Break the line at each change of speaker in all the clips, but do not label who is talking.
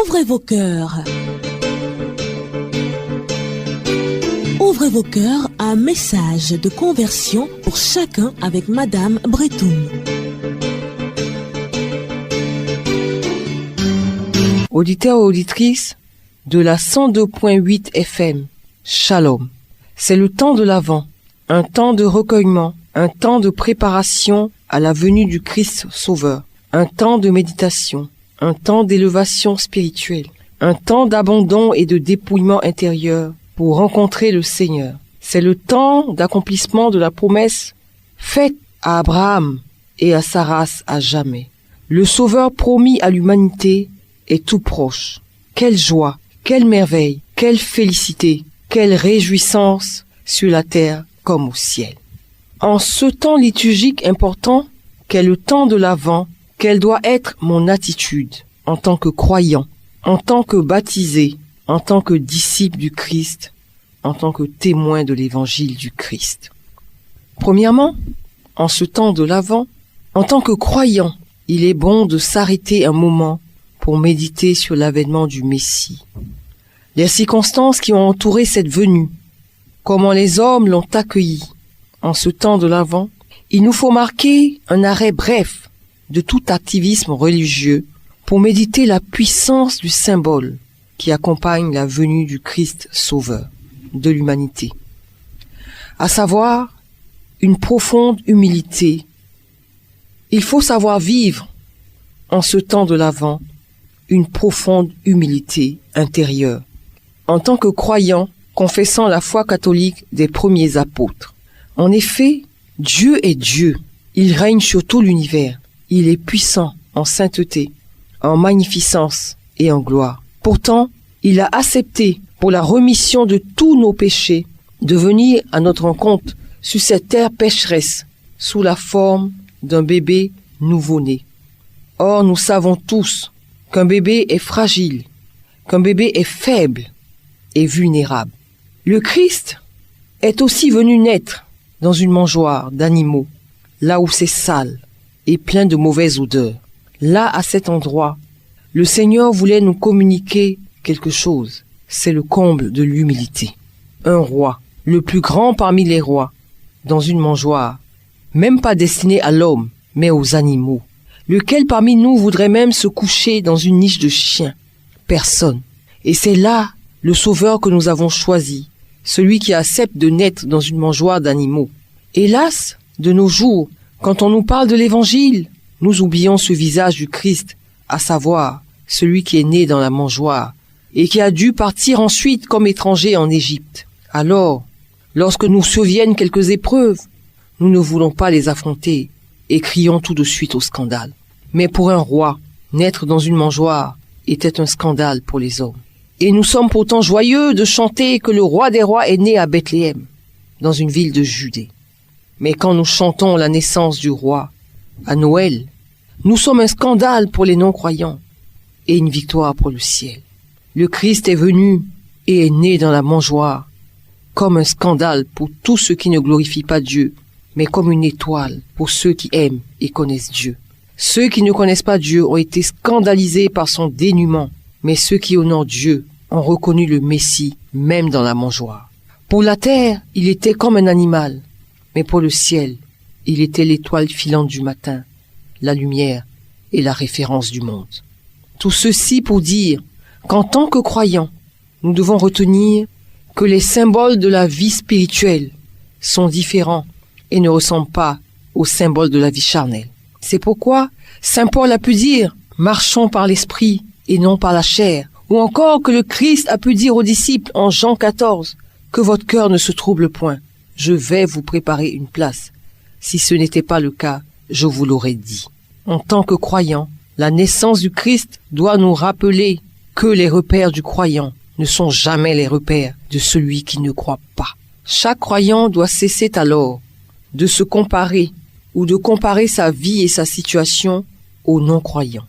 Ouvrez vos cœurs. Ouvrez vos cœurs à un message de conversion pour chacun avec Madame Bretoun.
Auditeurs et auditrices de la 102.8 FM, Shalom. C'est le temps de l'Avent, un temps de recueillement, un temps de préparation à la venue du Christ Sauveur, un temps de méditation, un temps d'élévation spirituelle, un temps d'abandon et de dépouillement intérieur pour rencontrer le Seigneur. C'est le temps d'accomplissement de la promesse faite à Abraham et à sa race à jamais. Le Sauveur promis à l'humanité est tout proche. Quelle joie, quelle merveille, quelle félicité, quelle réjouissance sur la terre comme au ciel. En ce temps liturgique important qu'est le temps de l'Avent, quelle doit être mon attitude en tant que croyant, en tant que baptisé, en tant que disciple du Christ, en tant que témoin de l'évangile du Christ. Premièrement, en ce temps de l'Avent, en tant que croyant, il est bon de s'arrêter un moment pour méditer sur l'avènement du Messie. Les circonstances qui ont entouré cette venue, comment les hommes l'ont accueilli. En ce temps de l'Avent, il nous faut marquer un arrêt bref de tout activisme religieux pour méditer la puissance du symbole qui accompagne la venue du Christ Sauveur de l'humanité, à savoir une profonde humilité. Il faut savoir vivre en ce temps de l'Avent une profonde humilité intérieure. En tant que croyant, confessant la foi catholique des premiers apôtres. En effet, Dieu est Dieu. Il règne sur tout l'univers. Il est puissant en sainteté, en magnificence et en gloire. Pourtant, il a accepté, pour la remission de tous nos péchés, de venir à notre rencontre sur cette terre pécheresse, sous la forme d'un bébé nouveau-né. Or, nous savons tous qu'un bébé est fragile, qu'un bébé est faible et vulnérable. Le Christ est aussi venu naître dans une mangeoire d'animaux, là où c'est sale et plein de mauvaises odeurs. Là, à cet endroit, le Seigneur voulait nous communiquer quelque chose. C'est le comble de l'humilité. Un roi, le plus grand parmi les rois, dans une mangeoire, même pas destiné à l'homme, mais aux animaux. Lequel parmi nous voudrait même se coucher dans une niche de chien? Personne. Et c'est là le Sauveur que nous avons choisi, celui qui accepte de naître dans une mangeoire d'animaux. Hélas, de nos jours, quand on nous parle de l'Évangile, nous oublions ce visage du Christ, à savoir celui qui est né dans la mangeoire et qui a dû partir ensuite comme étranger en Égypte. Alors, lorsque nous surviennent quelques épreuves, nous ne voulons pas les affronter et crions tout de suite au scandale. Mais pour un roi, naître dans une mangeoire était un scandale pour les hommes. Et nous sommes pourtant joyeux de chanter que le roi des rois est né à Bethléem, dans une ville de Judée. Mais quand nous chantons la naissance du roi, à Noël, nous sommes un scandale pour les non-croyants et une victoire pour le ciel. Le Christ est venu et est né dans la mangeoire, comme un scandale pour tous ceux qui ne glorifient pas Dieu, mais comme une étoile pour ceux qui aiment et connaissent Dieu. Ceux qui ne connaissent pas Dieu ont été scandalisés par son dénuement, mais ceux qui honorent Dieu ont reconnu le Messie, même dans la mangeoire. Pour la terre, il était comme un animal, mais pour le ciel, il était l'étoile filante du matin, la lumière et la référence du monde. Tout ceci pour dire qu'en tant que croyants, nous devons retenir que les symboles de la vie spirituelle sont différents et ne ressemblent pas aux symboles de la vie charnelle. C'est pourquoi Saint Paul a pu dire « Marchons par l'esprit et non par la chair », ou encore que le Christ a pu dire aux disciples en Jean 14 « Que votre cœur ne se trouble point, je vais vous préparer une place. Si ce n'était pas le cas, je vous l'aurais dit. » En tant que croyants, la naissance du Christ doit nous rappeler que les repères du croyant ne sont jamais les repères de celui qui ne croit pas. Chaque croyant doit cesser alors de se comparer ou de comparer sa vie et sa situation aux non-croyants.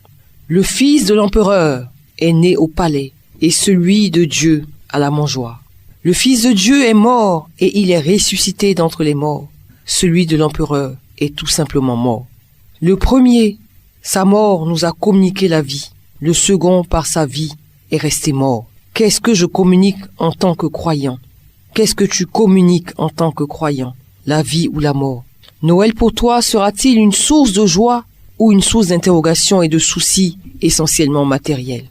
Le fils de l'empereur est né au palais et celui de Dieu à la mangeoire. Le Fils de Dieu est mort et il est ressuscité d'entre les morts. Celui de l'empereur est tout simplement mort. Le premier, sa mort nous a communiqué la vie. Le second, par sa vie, est resté mort. Qu'est-ce que je communique en tant que croyant? Qu'est-ce que tu communiques en tant que croyant? La vie ou la mort? Noël pour toi sera-t-il une source de joie ou une source d'interrogation et de soucis essentiellement matériels?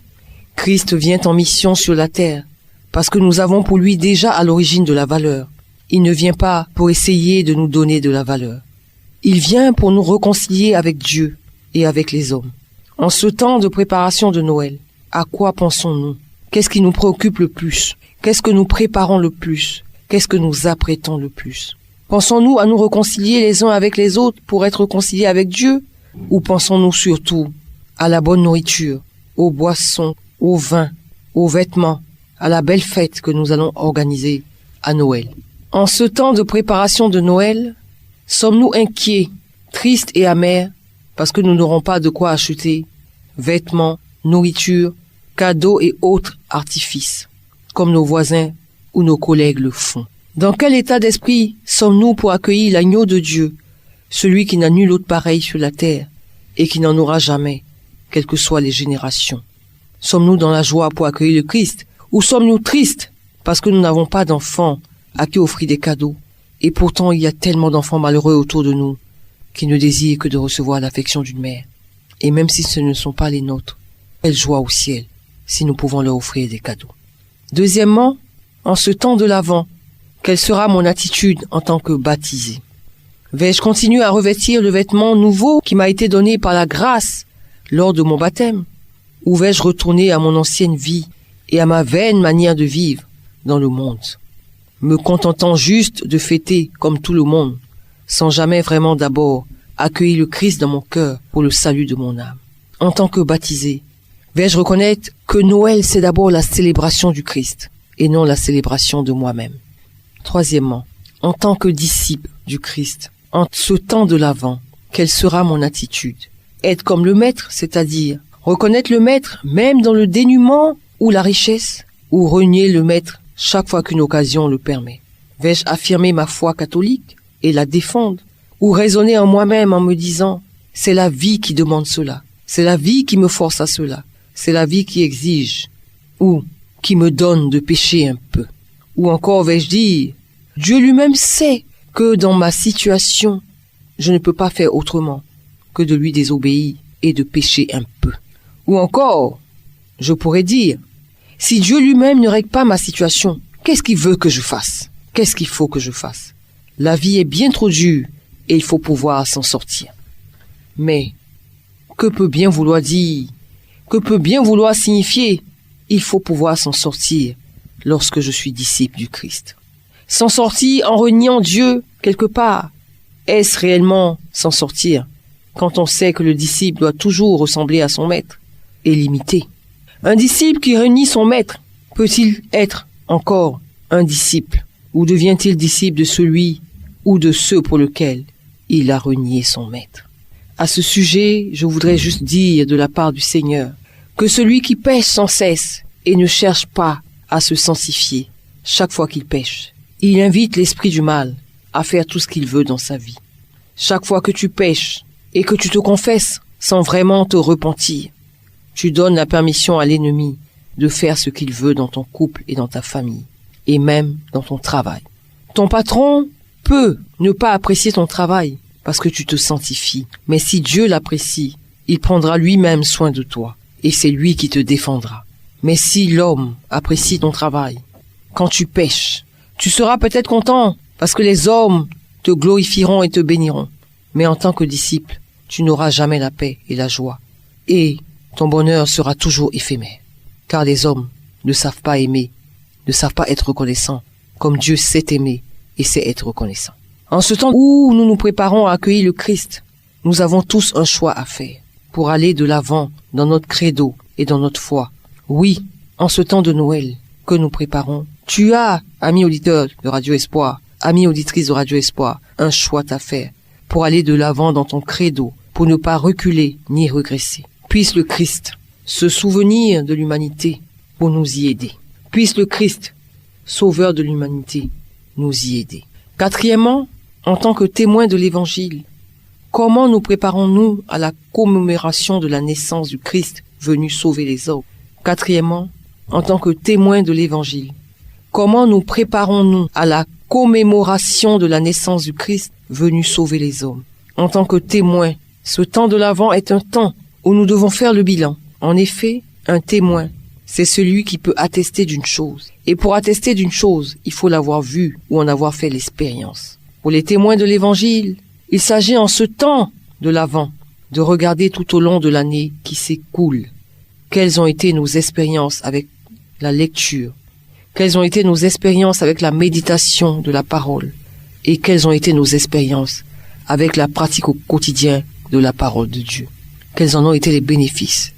Christ vient en mission sur la terre parce que nous avons pour lui déjà à l'origine de la valeur. Il ne vient pas pour essayer de nous donner de la valeur. Il vient pour nous réconcilier avec Dieu et avec les hommes. En ce temps de préparation de Noël, à quoi pensons-nous? Qu'est-ce qui nous préoccupe le plus? Qu'est-ce que nous préparons le plus? Qu'est-ce que nous apprêtons le plus? Pensons-nous à nous réconcilier les uns avec les autres pour être réconciliés avec Dieu? Ou pensons-nous surtout à la bonne nourriture, aux boissons, au vin, aux vêtements, à la belle fête que nous allons organiser à Noël? En ce temps de préparation de Noël, sommes-nous inquiets, tristes et amers parce que nous n'aurons pas de quoi acheter vêtements, nourriture, cadeaux et autres artifices, comme nos voisins ou nos collègues le font? Dans quel état d'esprit sommes-nous pour accueillir l'agneau de Dieu, celui qui n'a nul autre pareil sur la terre et qui n'en aura jamais, quelles que soient les générations? Sommes-nous dans la joie pour accueillir le Christ, ou sommes-nous tristes parce que nous n'avons pas d'enfants à qui offrir des cadeaux? Et pourtant il y a tellement d'enfants malheureux autour de nous qui ne désirent que de recevoir l'affection d'une mère. Et même si ce ne sont pas les nôtres, quelle joie au ciel si nous pouvons leur offrir des cadeaux. Deuxièmement, en ce temps de l'Avent, quelle sera mon attitude en tant que baptisé? Vais-je continuer à revêtir le vêtement nouveau qui m'a été donné par la grâce lors de mon baptême? Ou vais-je retourner à mon ancienne vie et à ma vaine manière de vivre dans le monde, me contentant juste de fêter comme tout le monde, sans jamais vraiment d'abord accueillir le Christ dans mon cœur pour le salut de mon âme? En tant que baptisé, vais-je reconnaître que Noël c'est d'abord la célébration du Christ et non la célébration de moi-même? Troisièmement, en tant que disciple du Christ, en ce temps de l'Avent, quelle sera mon attitude? Être comme le Maître, c'est-à-dire reconnaître le Maître même dans le dénuement ou la richesse, ou renier le Maître chaque fois qu'une occasion le permet? Vais-je affirmer ma foi catholique et la défendre, ou raisonner en moi-même en me disant « c'est la vie qui demande cela, c'est la vie qui me force à cela, c'est la vie qui exige, ou qui me donne de pécher un peu ». Ou encore vais-je dire « Dieu lui-même sait que dans ma situation, je ne peux pas faire autrement que de lui désobéir et de pécher un peu ». Ou encore, je pourrais dire « Si Dieu lui-même ne règle pas ma situation, qu'est-ce qu'il veut que je fasse? Qu'est-ce qu'il faut que je fasse? La vie est bien trop dure et il faut pouvoir s'en sortir. » Mais, que peut bien vouloir dire? Que peut bien vouloir signifier? Il faut pouvoir s'en sortir lorsque je suis disciple du Christ. S'en sortir en reniant Dieu quelque part. Est-ce réellement s'en sortir quand on sait que le disciple doit toujours ressembler à son maître et l'imiter? Un disciple qui renie son maître peut-il être encore un disciple, ou devient-il disciple de celui ou de ceux pour lesquels il a renié son maître? À ce sujet, je voudrais juste dire de la part du Seigneur que celui qui pêche sans cesse et ne cherche pas à se sanctifier chaque fois qu'il pêche, il invite l'esprit du mal à faire tout ce qu'il veut dans sa vie. Chaque fois que tu pêches et que tu te confesses sans vraiment te repentir, tu donnes la permission à l'ennemi de faire ce qu'il veut dans ton couple et dans ta famille, et même dans ton travail. Ton patron peut ne pas apprécier ton travail parce que tu te sanctifies, mais si Dieu l'apprécie, il prendra lui-même soin de toi, et c'est lui qui te défendra. Mais si l'homme apprécie ton travail, quand tu pêches, tu seras peut-être content parce que les hommes te glorifieront et te béniront. Mais en tant que disciple, tu n'auras jamais la paix et la joie. Et ton bonheur sera toujours éphémère. Car les hommes ne savent pas aimer, ne savent pas être reconnaissants, comme Dieu sait aimer et sait être reconnaissant. En ce temps où nous nous préparons à accueillir le Christ, nous avons tous un choix à faire pour aller de l'avant dans notre credo et dans notre foi. Oui, en ce temps de Noël que nous préparons, tu as, ami auditeur de Radio Espoir, ami auditrice de Radio Espoir, un choix à faire pour aller de l'avant dans ton credo, pour ne pas reculer ni regresser. Puisse le Christ se souvenir de l'humanité pour nous y aider. Puisse le Christ, sauveur de l'humanité, nous y aider. Quatrièmement, en tant que témoin de l'Évangile, comment nous préparons-nous à la commémoration de la naissance du Christ venu sauver les hommes. Quatrièmement, en tant que témoins de l'Évangile, comment nous préparons-nous à la commémoration de la naissance du Christ venu sauver les hommes? En tant que témoins, ce temps de l'Avent est un temps où nous devons faire le bilan. En effet, un témoin, c'est celui qui peut attester d'une chose. Et pour attester d'une chose, il faut l'avoir vue ou en avoir fait l'expérience. Pour les témoins de l'Évangile, il s'agit en ce temps de l'Avent de regarder tout au long de l'année qui s'écoule. Quelles ont été nos expériences avec la lecture? Quelles ont été nos expériences avec la méditation de la parole? Et quelles ont été nos expériences avec la pratique au quotidien de la parole de Dieu? Quels en ont été les bénéfices?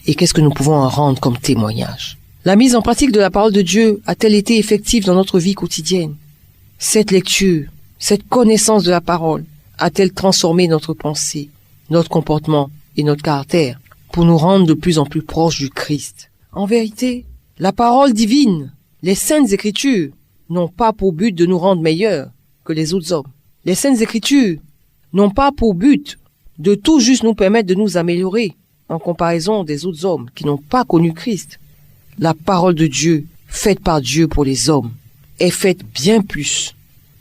Et qu'est-ce que nous pouvons en rendre comme témoignage? La mise en pratique de la parole de Dieu a-t-elle été effective dans notre vie quotidienne? Cette lecture, cette connaissance de la parole, a-t-elle transformé notre pensée, notre comportement et notre caractère pour nous rendre de plus en plus proches du Christ? En vérité, la parole divine, les saintes écritures, n'ont pas pour but de nous rendre meilleurs que les autres hommes. Les saintes écritures n'ont pas pour but de tout juste nous permettre de nous améliorer en comparaison des autres hommes qui n'ont pas connu Christ. La parole de Dieu, faite par Dieu pour les hommes, est faite bien plus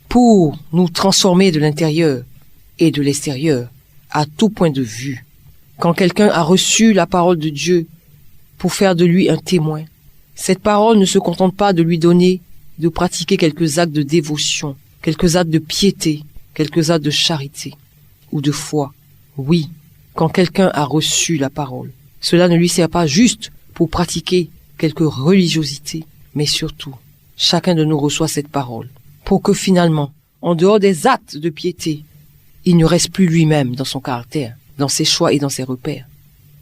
pour nous transformer de l'intérieur et de l'extérieur à tout point de vue. Quand quelqu'un a reçu la parole de Dieu pour faire de lui un témoin, cette parole ne se contente pas de lui donner de pratiquer quelques actes de dévotion, quelques actes de piété, quelques actes de charité ou de foi. Oui, quand quelqu'un a reçu la parole, cela ne lui sert pas juste pour pratiquer quelques religiosités, mais surtout, chacun de nous reçoit cette parole pour que finalement, en dehors des actes de piété, il ne reste plus lui-même dans son caractère, dans ses choix et dans ses repères.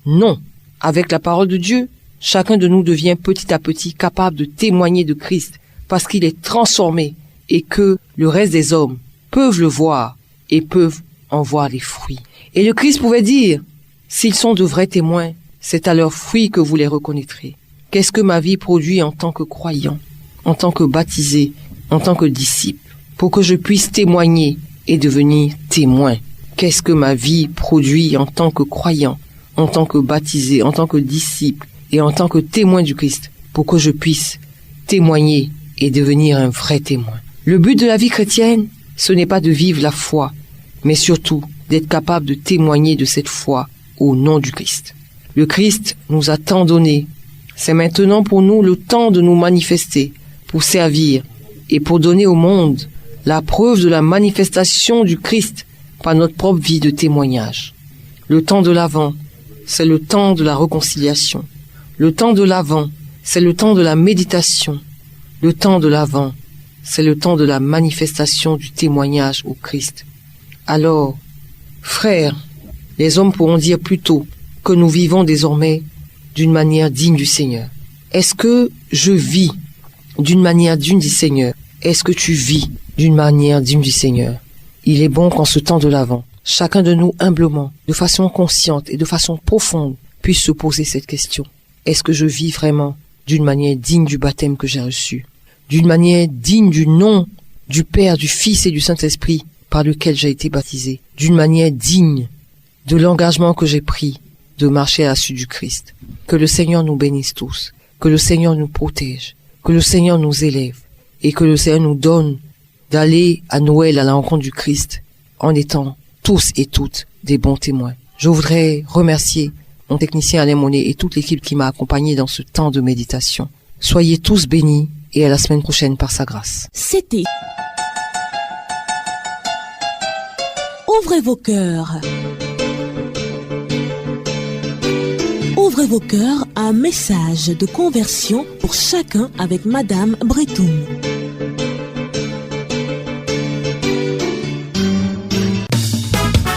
Non, avec la parole de Dieu, chacun de nous devient petit à petit capable de témoigner de Christ parce qu'il est transformé et que le reste des hommes peuvent le voir et peuvent en voir les fruits. Et le Christ pouvait dire, s'ils sont de vrais témoins, c'est à leurs fruits que vous les reconnaîtrez. Qu'est-ce que ma vie produit en tant que croyant, en tant que baptisé, en tant que disciple, pour que je puisse témoigner et devenir témoin? Qu'est-ce que ma vie produit en tant que croyant, en tant que baptisé, en tant que disciple et en tant que témoin du Christ, pour que je puisse témoigner et devenir un vrai témoin? Le but de la vie chrétienne, ce n'est pas de vivre la foi, mais surtout d'être capable de témoigner de cette foi au nom du Christ. Le Christ nous a tant donné. C'est maintenant pour nous le temps de nous manifester, pour servir et pour donner au monde la preuve de la manifestation du Christ par notre propre vie de témoignage. Le temps de l'Avent, c'est le temps de la réconciliation. Le temps de l'Avent, c'est le temps de la méditation. Le temps de l'Avent, c'est le temps de la manifestation du témoignage au Christ. Alors, frères, les hommes pourront dire plutôt que nous vivons désormais d'une manière digne du Seigneur. Est-ce que je vis d'une manière digne du Seigneur? Est-ce que tu vis d'une manière digne du Seigneur? Il est bon qu'en ce temps de l'Avent, chacun de nous humblement, de façon consciente et de façon profonde, puisse se poser cette question. Est-ce que je vis vraiment d'une manière digne du baptême que j'ai reçu? D'une manière digne du nom du Père, du Fils et du Saint-Esprit par lequel j'ai été baptisé? D'une manière digne de l'engagement que j'ai pris de marcher à la suite du Christ? Que le Seigneur nous bénisse tous, que le Seigneur nous protège, que le Seigneur nous élève et que le Seigneur nous donne d'aller à Noël à la rencontre du Christ en étant tous et toutes des bons témoins. Je voudrais remercier mon technicien Alain Monet et toute l'équipe qui m'a accompagné dans ce temps de méditation. Soyez tous bénis et à la semaine prochaine par sa grâce.
C'était Ouvrez vos cœurs. Ouvrez vos cœurs, un message de conversion pour chacun avec Madame Bretoum.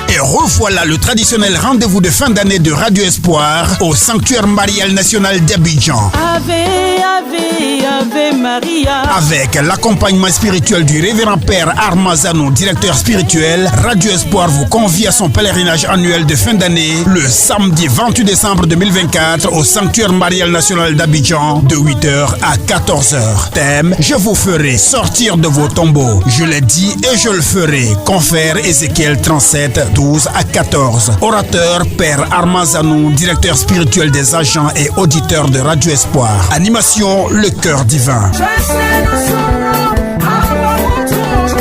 Et revoilà le traditionnel rendez-vous de fin d'année de Radio Espoir au Sanctuaire Marial National d'Abidjan.
Ave, Ave, Ave Maria.
Avec l'accompagnement spirituel du révérend Père Armazano, directeur spirituel, Radio Espoir vous convie à son pèlerinage annuel de fin d'année le samedi 28 décembre 2024 au Sanctuaire Marial National d'Abidjan de 8h à 14h. Thème: je vous ferai sortir de vos tombeaux. Je l'ai dit et je le ferai. Confère Ézéchiel 37, 12 12 à 14. Orateur, Père Armazanou, directeur spirituel des agents et auditeurs de Radio Espoir. Animation, le cœur divin.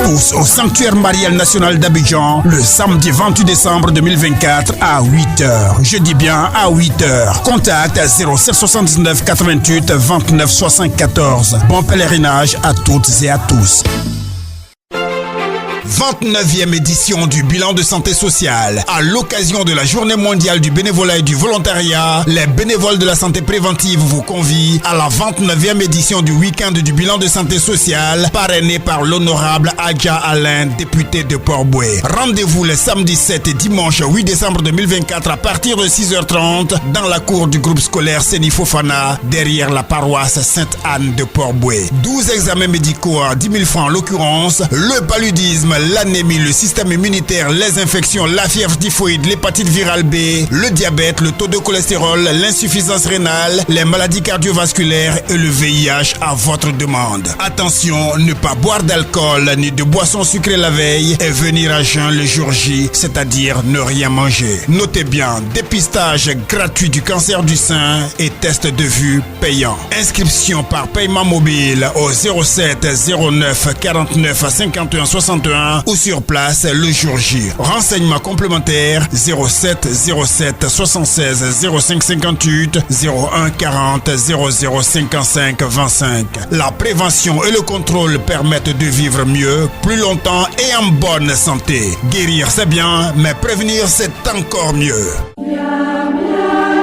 Tous au sanctuaire marial national d'Abidjan le samedi 28 décembre 2024 à 8h. Je dis bien à 8h. Contact 0779 88 29 74. Bon pèlerinage à toutes et à tous. 29e édition du bilan de santé sociale. À l'occasion de la journée mondiale du bénévolat et du volontariat, les bénévoles de la santé préventive vous convient à la 29e édition du week-end du bilan de santé sociale, parrainé par l'honorable Adja Alain, député de Port-Boué. Rendez-vous le samedi 7 et dimanche 8 décembre 2024 à partir de 6h30 dans la cour du groupe scolaire Séni Fofana, derrière la paroisse Sainte-Anne de Port-Boué. 12 examens médicaux à 10 000 francs en l'occurrence, le paludisme, l'anémie, le système immunitaire, les infections, la fièvre typhoïde, l'hépatite virale B, le diabète, le taux de cholestérol, l'insuffisance rénale, les maladies cardiovasculaires et le VIH à votre demande. Attention, ne pas boire d'alcool ni de boissons sucrées la veille et venir à jeun le jour J, c'est-à-dire ne rien manger. Notez bien, dépistage gratuit du cancer du sein et test de vue payant. Inscription par paiement mobile au 07 09 49 51 61 ou sur place le jour J. Renseignements complémentaires 07 07 76 05 58 01 40 00 55 25. La prévention et le contrôle permettent de vivre mieux, plus longtemps et en bonne santé. Guérir c'est bien, mais prévenir c'est encore mieux.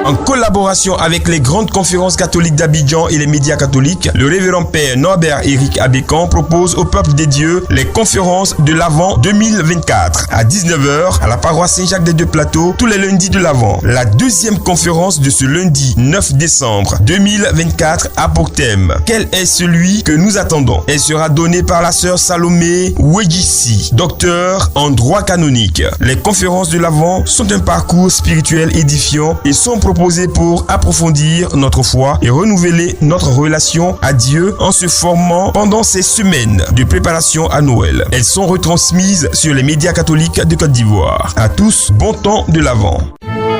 En collaboration avec les grandes conférences catholiques d'Abidjan et les médias catholiques, le révérend père Norbert Éric Abécan propose au peuple des dieux les conférences de l'Avent 2024 à 19h à la paroisse Saint-Jacques des Deux Plateaux tous les lundis de l'Avent. La deuxième conférence de ce lundi 9 décembre 2024 a pour thème « Quel est celui que nous attendons ?» Elle sera donnée par la sœur Salomé Ouedjissi, docteur en droit canonique. Les conférences de l'Avent sont un parcours spirituel édifiant et sont proposées pour approfondir notre foi et renouveler notre relation à Dieu en se formant pendant ces semaines de préparation à Noël. Elles sont retransmises sur les médias catholiques de Côte d'Ivoire. À tous, bon temps de l'Avent.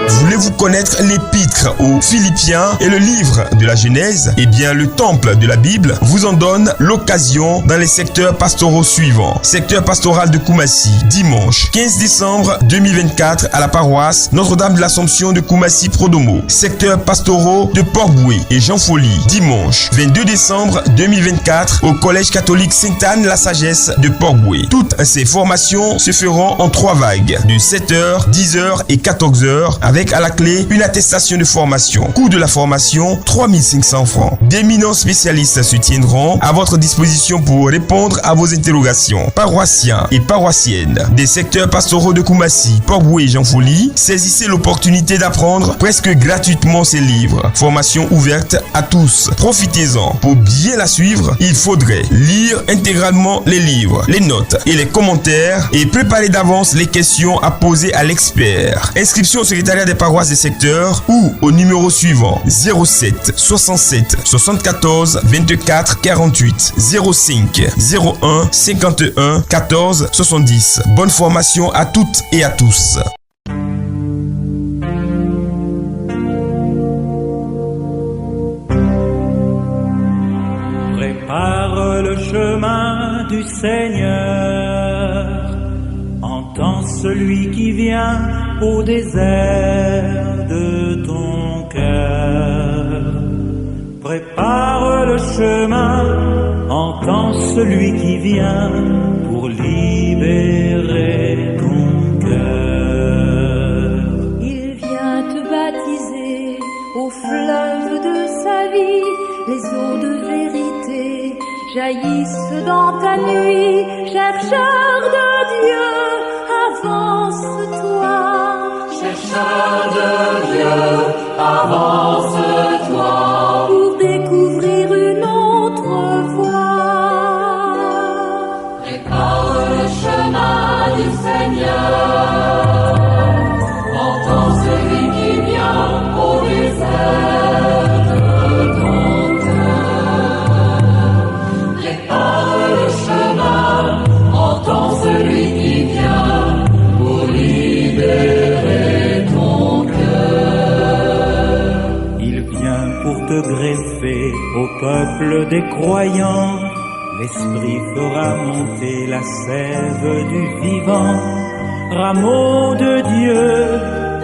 Voulez-vous connaître l'épître aux Philippiens et le livre de la Genèse? Eh bien, le temple de la Bible vous en donne l'occasion dans les secteurs pastoraux suivants. Secteur pastoral de Koumassi, dimanche 15 décembre 2024 à la paroisse Notre-Dame de l'Assomption de Koumassi Prodomo. Secteur pastoraux de Port-Boué et Jean Folly, dimanche 22 décembre 2024 au collège catholique Sainte-Anne-la-Sagesse de Port-Boué. Toutes ces formations se feront en 3 vagues de 7h, 10h et 14h avec à la clé une attestation de formation. Coût de la formation 3500 francs. D'éminents spécialistes se tiendront à votre disposition pour répondre à vos interrogations. Paroissiens et paroissiennes des secteurs pastoraux de Koumassi, Port-Boué et Jean Folly, saisissez l'opportunité d'apprendre presque gratuitement ces livres. Formation ouverte à tous. Profitez-en. Pour bien la suivre, il faudrait lire intégralement les livres, les notes et les commentaires et préparer d'avance les questions à poser à l'expert. Inscription au secrétariat des paroisses des secteurs ou au numéro suivant 07 67 74 24 48 05 01 51 14 70. Bonne formation à toutes et à tous.
Prépare le chemin du Seigneur, entends celui qui vient au désert de ton cœur. Prépare le chemin, entends celui qui vient pour libérer ton cœur.
Il vient te baptiser au fleuve de sa vie, les eaux de vérité jaillissent dans ta nuit. Chercheur de Dieu, avance-toi. Chercheur de Dieu, avance-toi. Pour découvrir une autre voie. Prépare le chemin du Seigneur. Entends celui qui vient au désert de ton cœur. Prépare le chemin, entends celui qui vient pour libérer.
greffer au peuple des croyants. L'Esprit fera monter la sève du vivant. Rameau de Dieu,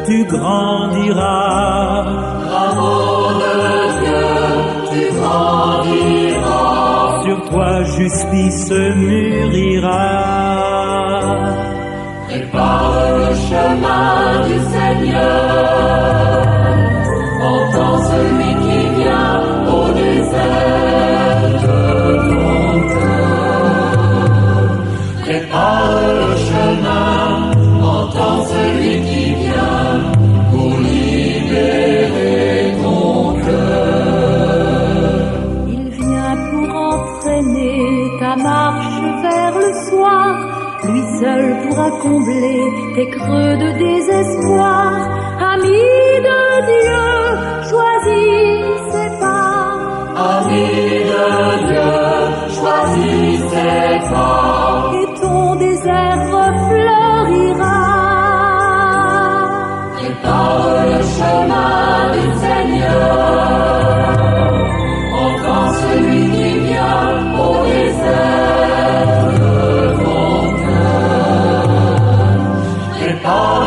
tu grandiras. Rameau de Dieu, tu grandiras. Sur toi justice mûrira.
Prépare le chemin du Seigneur. Entends celui qui vient au désert de ton cœur. Prépare le chemin, entends celui qui vient pour libérer ton cœur. Il vient pour entraîner ta marche vers le soir. Lui seul pourra combler tes creux de désespoir. Ami de Dieu, choisis ses pas. Ami de Dieu, choisis ses pas. Et ton désert refleurira. Prépare le chemin du Seigneur. Entends celui qui vient au désert de ton cœur. Prépare